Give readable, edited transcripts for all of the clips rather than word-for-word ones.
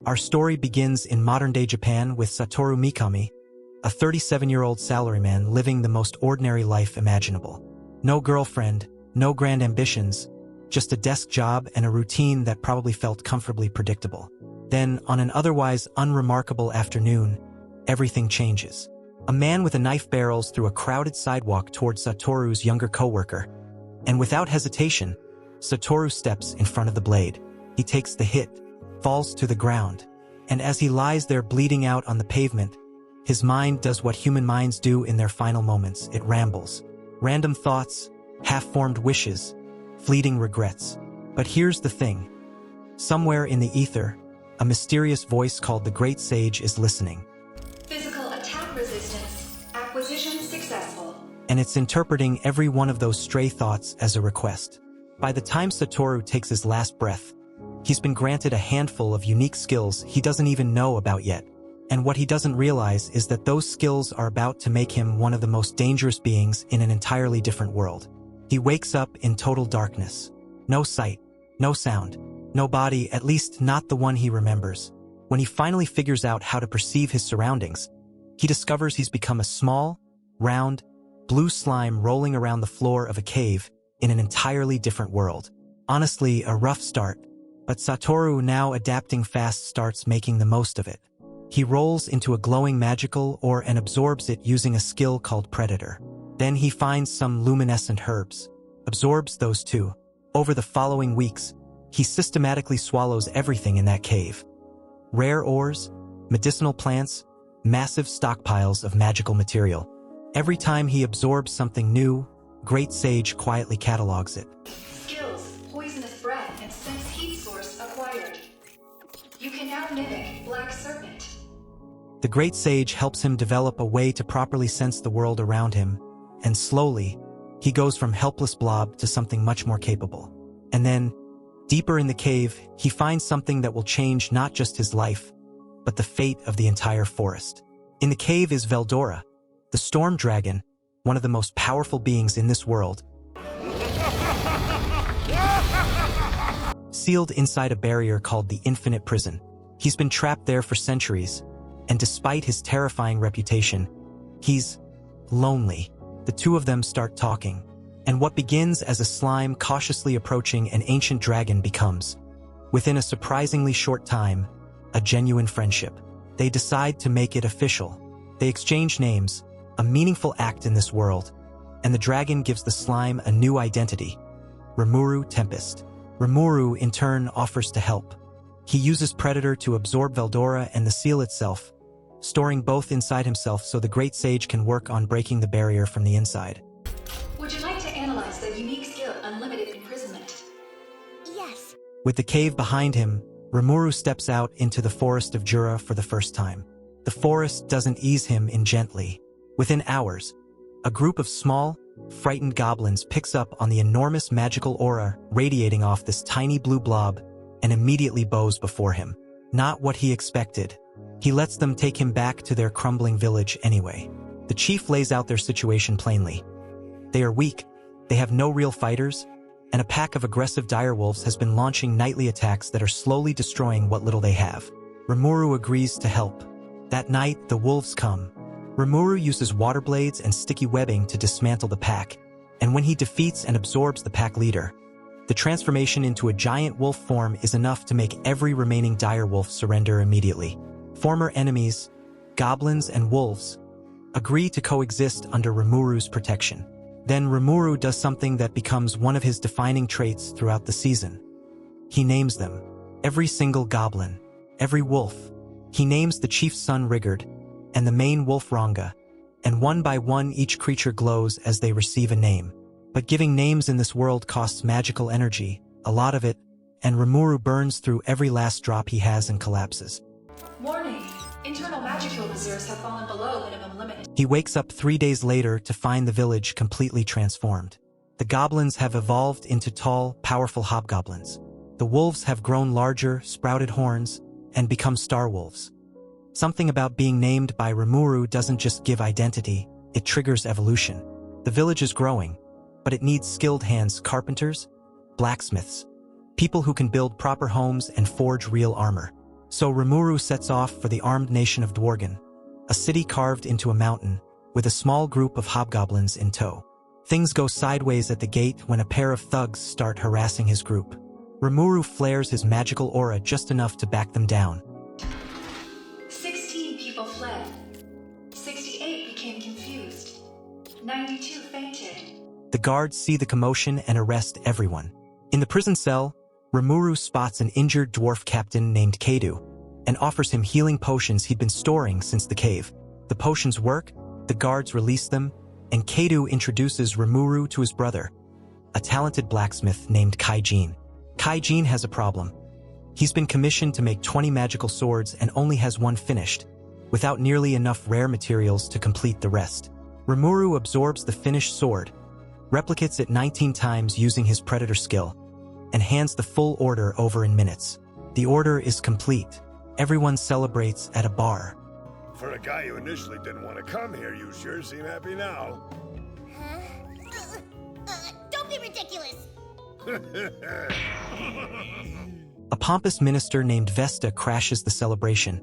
Our story begins in modern-day Japan with Satoru Mikami, a 37-year-old salaryman living the most ordinary life imaginable. No girlfriend, no grand ambitions, just a desk job and a routine that probably felt comfortably predictable. Then, on an otherwise unremarkable afternoon, everything changes. A man with a knife barrels through a crowded sidewalk towards Satoru's younger coworker, and without hesitation, Satoru steps in front of the blade. He takes the hit, falls to the ground, and as he lies there bleeding out on the pavement, his mind does what human minds do in their final moments. It rambles. Random thoughts, half-formed wishes, fleeting regrets. But here's the thing. Somewhere in the ether, a mysterious voice called the Great Sage is listening. Physical attack resistance. Acquisition successful. And it's interpreting every one of those stray thoughts as a request. By the time Satoru takes his last breath, he's been granted a handful of unique skills he doesn't even know about yet. And what he doesn't realize is that those skills are about to make him one of the most dangerous beings in an entirely different world. He wakes up in total darkness. No sight, no sound, no body, at least not the one he remembers. When he finally figures out how to perceive his surroundings, he discovers he's become a small, round, blue slime rolling around the floor of a cave in an entirely different world. Honestly, a rough start, but Satoru, now adapting fast, starts making the most of it. He rolls into a glowing magical ore and absorbs it using a skill called Predator. Then he finds some luminescent herbs, absorbs those too. Over the following weeks, he systematically swallows everything in that cave. Rare ores, medicinal plants, massive stockpiles of magical material. Every time he absorbs something new, Great Sage quietly catalogs it. Skills, poisonous breath, and sense heat source acquired. You can now mimic Black Serpent. The Great Sage helps him develop a way to properly sense the world around him, and slowly, he goes from helpless blob to something much more capable. And then, deeper in the cave, he finds something that will change not just his life, but the fate of the entire forest. In the cave is Veldora, the storm dragon, one of the most powerful beings in this world, sealed inside a barrier called the Infinite Prison. He's been trapped there for centuries, and despite his terrifying reputation, he's lonely. The two of them start talking, and what begins as a slime cautiously approaching an ancient dragon becomes, within a surprisingly short time, a genuine friendship. They decide to make it official. They exchange names, a meaningful act in this world, and the dragon gives the slime a new identity, Rimuru Tempest. Rimuru, in turn, offers to help. He uses Predator to absorb Veldora and the seal itself, storing both inside himself so the Great Sage can work on breaking the barrier from the inside. Would you like to analyze the unique skill Unlimited Imprisonment? Yes. With the cave behind him, Rimuru steps out into the forest of Jura for the first time. The forest doesn't ease him in gently. Within hours, a group of small, frightened goblins picks up on the enormous magical aura radiating off this tiny blue blob and immediately bows before him. Not what he expected. He lets them take him back to their crumbling village anyway. The chief lays out their situation plainly. They are weak, they have no real fighters, and a pack of aggressive direwolves has been launching nightly attacks that are slowly destroying what little they have. Rimuru agrees to help. That night, the wolves come. Rimuru uses water blades and sticky webbing to dismantle the pack, and when he defeats and absorbs the pack leader, the transformation into a giant wolf form is enough to make every remaining direwolf surrender immediately. Former enemies, goblins and wolves, agree to coexist under Rimuru's protection. Then Rimuru does something that becomes one of his defining traits throughout the season. He names them. Every single goblin, every wolf. He names the chief's son Rigard, and the main wolf Ranga, and one by one each creature glows as they receive a name. But giving names in this world costs magical energy, a lot of it, and Rimuru burns through every last drop he has and collapses. Warning! Internal magical reserves have fallen below minimum limit. He wakes up 3 days later to find the village completely transformed. The goblins have evolved into tall, powerful hobgoblins. The wolves have grown larger, sprouted horns, and become star wolves. Something about being named by Rimuru doesn't just give identity, it triggers evolution. The village is growing, but it needs skilled hands, carpenters, blacksmiths, people who can build proper homes and forge real armor. So Rimuru sets off for the armed nation of Dworgen, a city carved into a mountain, with a small group of hobgoblins in tow. Things go sideways at the gate when a pair of thugs start harassing his group. Rimuru flares his magical aura just enough to back them down. 16 people fled. 68 became confused. 92 fainted. The guards see the commotion and arrest everyone. In the prison cell, Rimuru spots an injured dwarf captain named Keidu and offers him healing potions he'd been storing since the cave. The potions work, the guards release them, and Keidu introduces Rimuru to his brother, a talented blacksmith named Kaijin. Kaijin has a problem. He's been commissioned to make 20 magical swords and only has one finished, without nearly enough rare materials to complete the rest. Rimuru absorbs the finished sword, replicates it 19 times using his predator skill, and hands the full order over in minutes. The order is complete. Everyone celebrates at a bar. For a guy who initially didn't want to come here, you sure seem happy now. Huh? Don't be ridiculous! A pompous minister named Vesta crashes the celebration,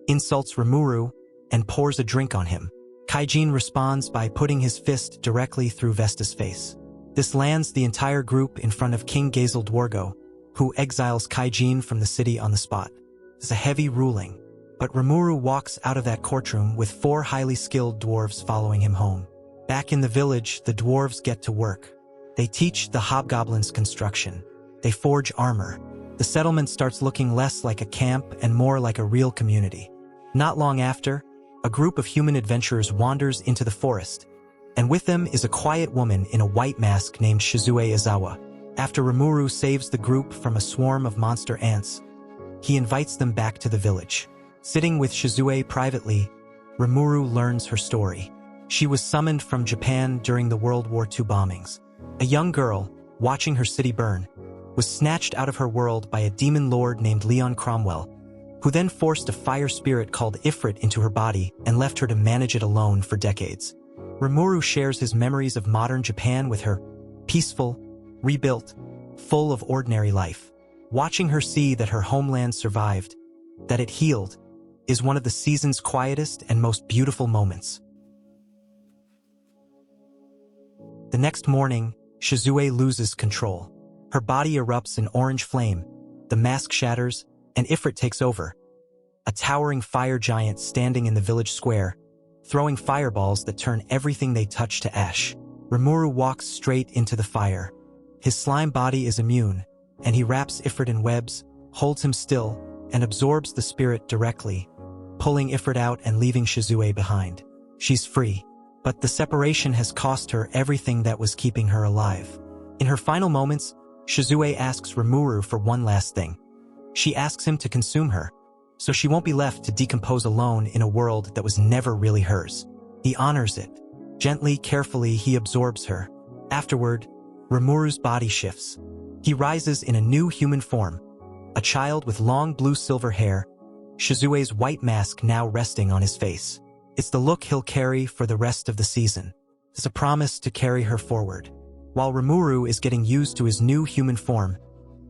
insults Rimuru, and pours a drink on him. Kaijin responds by putting his fist directly through Vesta's face. This lands the entire group in front of King Gazel Dwargo, who exiles Kaijin from the city on the spot. It's a heavy ruling, but Rimuru walks out of that courtroom with 4 highly skilled dwarves following him home. Back in the village, the dwarves get to work. They teach the hobgoblins construction. They forge armor. The settlement starts looking less like a camp and more like a real community. Not long after, a group of human adventurers wanders into the forest, and with them is a quiet woman in a white mask named Shizue Izawa. After Rimuru saves the group from a swarm of monster ants, he invites them back to the village. Sitting with Shizue privately, Rimuru learns her story. She was summoned from Japan during the World War II bombings. A young girl, watching her city burn, was snatched out of her world by a demon lord named Leon Cromwell, who then forced a fire spirit called Ifrit into her body and left her to manage it alone for decades. Rimuru shares his memories of modern Japan with her, peaceful, rebuilt, full of ordinary life. Watching her see that her homeland survived, that it healed, is one of the season's quietest and most beautiful moments. The next morning, Shizue loses control. Her body erupts in orange flame, the mask shatters, and Ifrit takes over, a towering fire giant standing in the village square, throwing fireballs that turn everything they touch to ash. Rimuru walks straight into the fire. His slime body is immune, and he wraps Ifrit in webs, holds him still, and absorbs the spirit directly, pulling Ifrit out and leaving Shizue behind. She's free, but the separation has cost her everything that was keeping her alive. In her final moments, Shizue asks Rimuru for one last thing. She asks him to consume her, so she won't be left to decompose alone in a world that was never really hers. He honors it. Gently, carefully, he absorbs her. Afterward, Rimuru's body shifts. He rises in a new human form, a child with long blue-silver hair, Shizue's white mask now resting on his face. It's the look he'll carry for the rest of the season. It's a promise to carry her forward. While Rimuru is getting used to his new human form,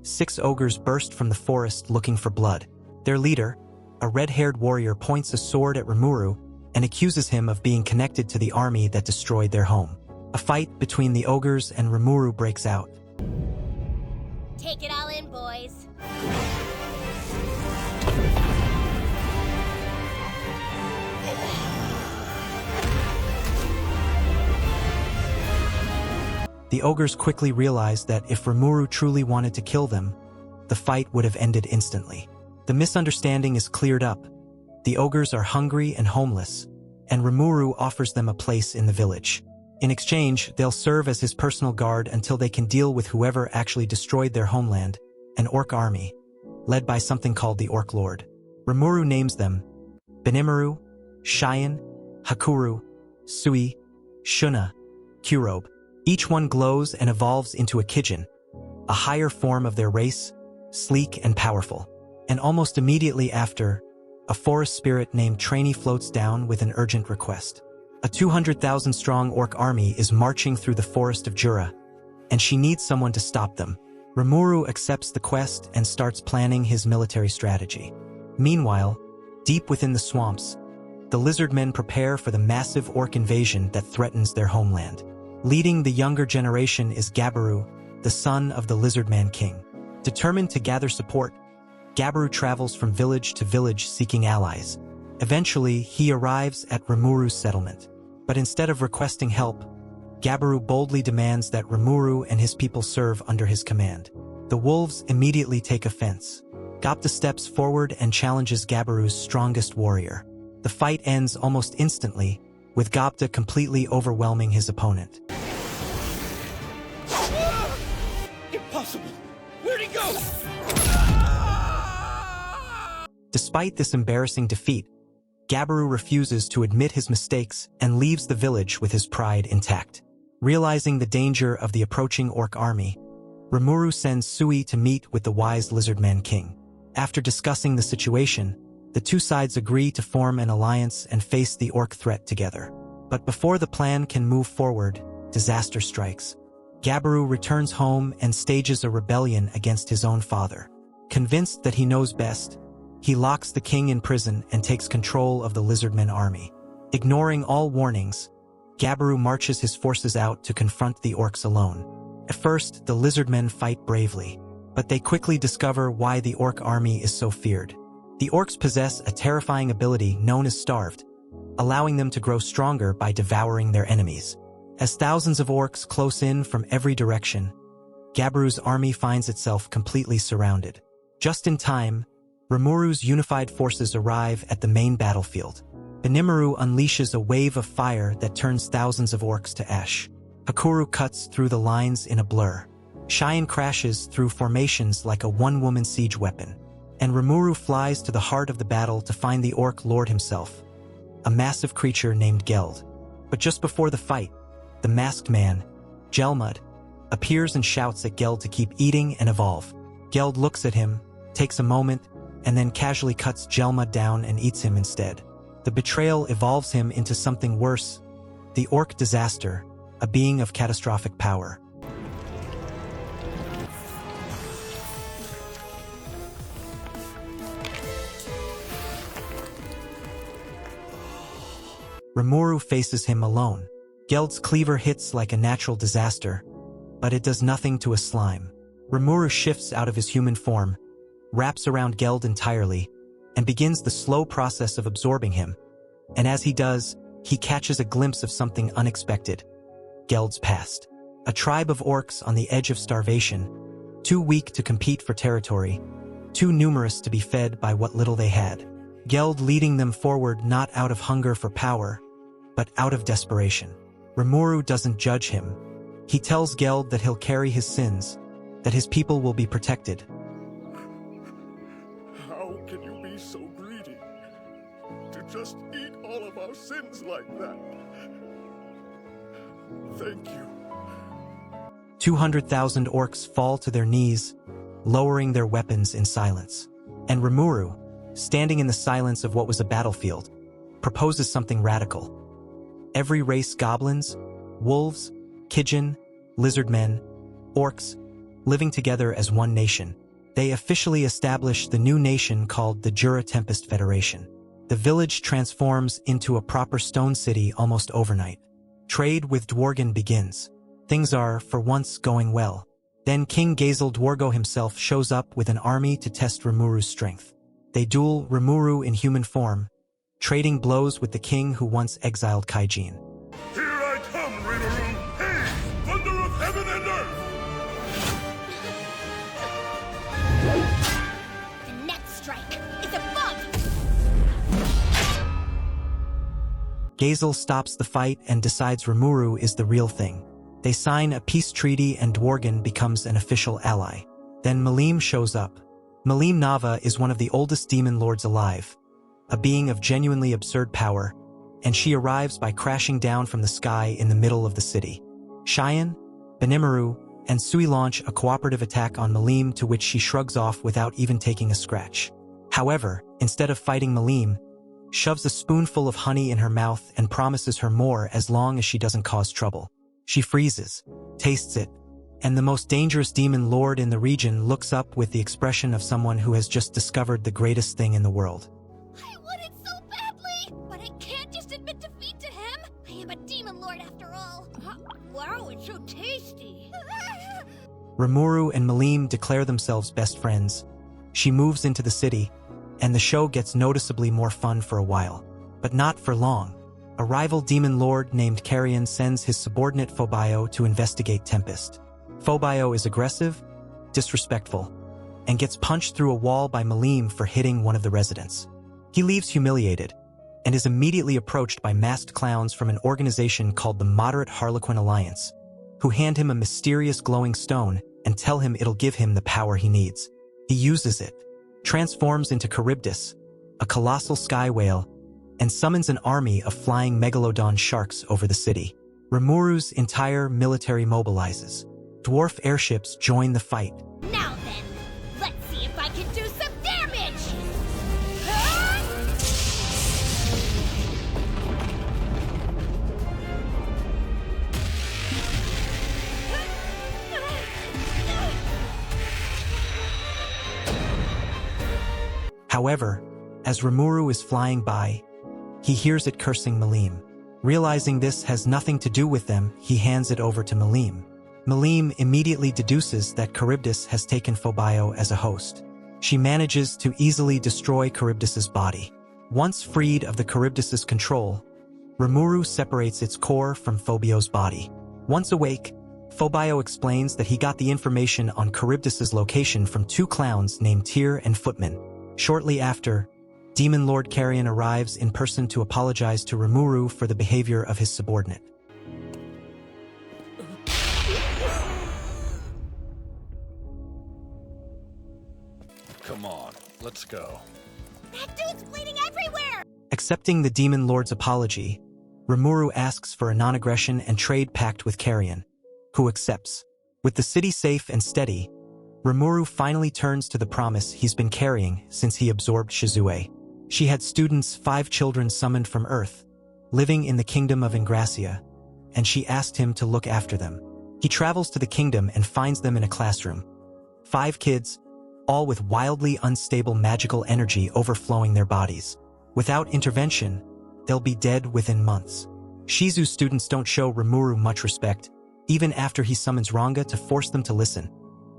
6 ogres burst from the forest looking for blood. Their leader, a red-haired warrior, points a sword at Rimuru and accuses him of being connected to the army that destroyed their home. A fight between the ogres and Rimuru breaks out. Take it all in, boys. The ogres quickly realize that if Rimuru truly wanted to kill them, the fight would have ended instantly. The misunderstanding is cleared up. The ogres are hungry and homeless, and Rimuru offers them a place in the village. In exchange, they'll serve as his personal guard until they can deal with whoever actually destroyed their homeland, an orc army, led by something called the Orc Lord. Rimuru names them Benimaru, Cheyenne, Hakuru, Sui, Shuna, Kurobe. Each one glows and evolves into a Kijin, a higher form of their race, sleek and powerful. And almost immediately after, a forest spirit named Trainee floats down with an urgent request. A 200,000-strong orc army is marching through the forest of Jura, and she needs someone to stop them. Rimuru accepts the quest and starts planning his military strategy. Meanwhile, deep within the swamps, the lizardmen prepare for the massive orc invasion that threatens their homeland. Leading the younger generation is Gabiru, the son of the Lizardman King. Determined to gather support, Gabiru travels from village to village seeking allies. Eventually, he arrives at Rimuru's settlement. But instead of requesting help, Gabiru boldly demands that Rimuru and his people serve under his command. The wolves immediately take offense. Gapta steps forward and challenges Gabiru's strongest warrior. The fight ends almost instantly, with Gapta completely overwhelming his opponent. Impossible! Where'd he go? Despite this embarrassing defeat, Gabiru refuses to admit his mistakes and leaves the village with his pride intact. Realizing the danger of the approaching orc army, Rimuru sends Sui to meet with the wise Lizardman King. After discussing the situation, the two sides agree to form an alliance and face the orc threat together. But before the plan can move forward, disaster strikes. Gabiru returns home and stages a rebellion against his own father. Convinced that he knows best, he locks the king in prison and takes control of the Lizardmen army. Ignoring all warnings, Gabiru marches his forces out to confront the orcs alone. At first, the Lizardmen fight bravely, but they quickly discover why the orc army is so feared. The orcs possess a terrifying ability known as Starved, allowing them to grow stronger by devouring their enemies. As thousands of orcs close in from every direction, Gabiru's army finds itself completely surrounded. Just in time, Rimuru's unified forces arrive at the main battlefield. Benimaru unleashes a wave of fire that turns thousands of orcs to ash. Hakuru cuts through the lines in a blur. Cheyenne crashes through formations like a one-woman siege weapon. And Rimuru flies to the heart of the battle to find the orc lord himself, a massive creature named Geld. But just before the fight, the masked man, Gelmud, appears and shouts at Geld to keep eating and evolve. Geld looks at him, takes a moment, and then casually cuts Gelmud down and eats him instead. The betrayal evolves him into something worse, the orc disaster, a being of catastrophic power. Rimuru faces him alone. Geld's cleaver hits like a natural disaster, but it does nothing to a slime. Rimuru shifts out of his human form, wraps around Geld entirely, and begins the slow process of absorbing him. And as he does, he catches a glimpse of something unexpected. Geld's past. A tribe of orcs on the edge of starvation, too weak to compete for territory, too numerous to be fed by what little they had. Geld leading them forward not out of hunger for power, but out of desperation. Rimuru doesn't judge him. He tells Geld that he'll carry his sins, that his people will be protected. How can you be so greedy? To just eat all of our sins like that? Thank you. 200,000 orcs fall to their knees, lowering their weapons in silence. And Rimuru, standing in the silence of what was a battlefield, proposes something radical. Every race, goblins, wolves, Kijin, lizardmen, orcs, living together as one nation, they officially establish the new nation called the Jura Tempest Federation. The village transforms into a proper stone city almost overnight. Trade with Dworgen begins. Things are, for once, going well. Then King Gazel Dwargo himself shows up with an army to test Rimuru's strength. They duel Rimuru in human form, trading blows with the king who once exiled Kaijin. Here I come, Rimuru! Hey, thunder of heaven and earth! The next strike is a bug! Gazel stops the fight and decides Rimuru is the real thing. They sign a peace treaty and Dworgen becomes an official ally. Then Malim shows up. Malim Nava is one of the oldest demon lords alive, a being of genuinely absurd power, and she arrives by crashing down from the sky in the middle of the city. Cheyenne, Benimaru, and Sui launch a cooperative attack on Malim, to which she shrugs off without even taking a scratch. However, instead of fighting Malim, shoves a spoonful of honey in her mouth and promises her more as long as she doesn't cause trouble. She freezes, tastes it, and the most dangerous demon lord in the region looks up with the expression of someone who has just discovered the greatest thing in the world. I want it so badly, but I can't just admit defeat to him. I am a demon lord after all. Wow, it's so tasty. Rimuru and Malim declare themselves best friends. She moves into the city, and the show gets noticeably more fun for a while. But not for long. A rival demon lord named Carrion sends his subordinate Phobio to investigate Tempest. Phobio is aggressive, disrespectful, and gets punched through a wall by Malim for hitting one of the residents. He leaves humiliated, and is immediately approached by masked clowns from an organization called the Moderate Harlequin Alliance, who hand him a mysterious glowing stone and tell him it'll give him the power he needs. He uses it, transforms into Charybdis, a colossal sky whale, and summons an army of flying megalodon sharks over the city. Rimuru's entire military mobilizes. Dwarf airships join the fight. Now then, let's see if I can do some damage! However, as Rimuru is flying by, he hears it cursing Malim. Realizing this has nothing to do with them, he hands it over to Malim. Malim immediately deduces that Charybdis has taken Phobio as a host. She manages to easily destroy Charybdis's body. Once freed of the Charybdis's control, Rimuru separates its core from Phobio's body. Once awake, Phobio explains that he got the information on Charybdis's location from two clowns named Tyr and Footman. Shortly after, Demon Lord Carrion arrives in person to apologize to Rimuru for the behavior of his subordinate. Come on, let's go. That dude's bleeding everywhere! Accepting the Demon Lord's apology, Rimuru asks for a non-aggression and trade pact with Carrion, who accepts. With the city safe and steady, Rimuru finally turns to the promise he's been carrying since he absorbed Shizue. She had students, 5 children summoned from Earth, living in the kingdom of Ingracia, and she asked him to look after them. He travels to the kingdom and finds them in a classroom. 5 kids, all with wildly unstable magical energy overflowing their bodies. Without intervention, they'll be dead within months. Shizu's students don't show Rimuru much respect, even after he summons Ranga to force them to listen.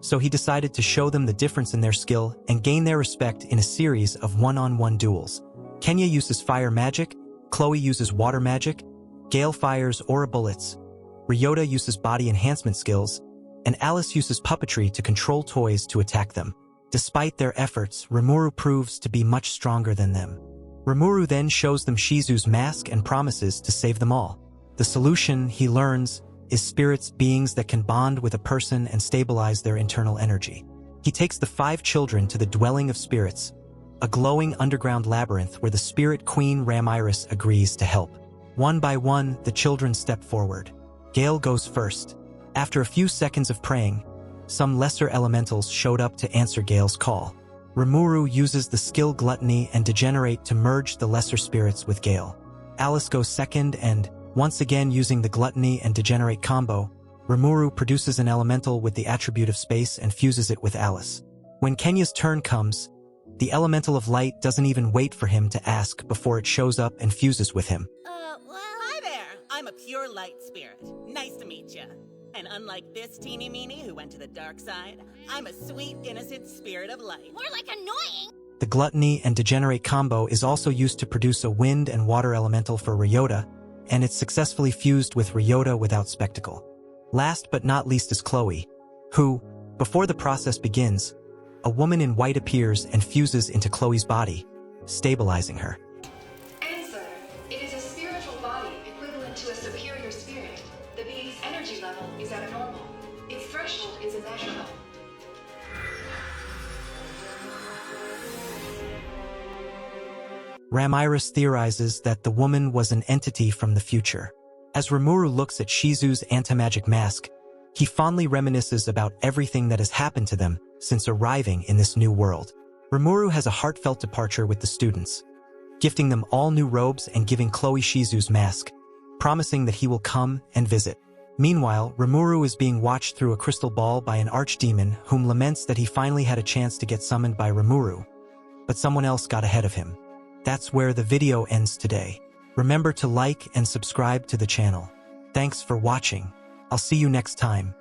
So he decided to show them the difference in their skill and gain their respect in a series of one-on-one duels. Kenya uses fire magic, Chloe uses water magic, Gale fires aura bullets, Ryota uses body enhancement skills, and Alice uses puppetry to control toys to attack them. Despite their efforts, Rimuru proves to be much stronger than them. Rimuru then shows them Shizu's mask and promises to save them all. The solution, he learns, is spirits, beings that can bond with a person and stabilize their internal energy. He takes the 5 children to the dwelling of spirits, a glowing underground labyrinth where the spirit queen Ramiris agrees to help. One by one, the children step forward. Gale goes first. After a few seconds of praying, some lesser elementals showed up to answer Gale's call. Rimuru uses the skill Gluttony and Degenerate to merge the lesser spirits with Gale. Alice goes second and, once again using the Gluttony and Degenerate combo, Rimuru produces an elemental with the attribute of space and fuses it with Alice. When Kenya's turn comes, the elemental of light doesn't even wait for him to ask before it shows up and fuses with him. Hi there. I'm a pure light spirit. Nice to meet ya. And unlike this teeny-meeny who went to the dark side, I'm a sweet, innocent spirit of light. More like annoying! The Gluttony and Degenerate combo is also used to produce a wind and water elemental for Ryota, and it's successfully fused with Ryota without spectacle. Last but not least is Chloe, who, before the process begins, a woman in white appears and fuses into Chloe's body, stabilizing her. Answer. It is a spiritual body equivalent to a superior spirit. The being's energy level is abnormal. Its threshold is immeasurable. Ramiris theorizes that the woman was an entity from the future. As Rimuru looks at Shizu's anti-magic mask, he fondly reminisces about everything that has happened to them since arriving in this new world. Rimuru has a heartfelt departure with the students, gifting them all new robes and giving Chloe Shizu's mask, promising that he will come and visit. Meanwhile, Rimuru is being watched through a crystal ball by an archdemon whom laments that he finally had a chance to get summoned by Rimuru, but someone else got ahead of him. That's where the video ends today. Remember to like and subscribe to the channel. Thanks for watching. I'll see you next time.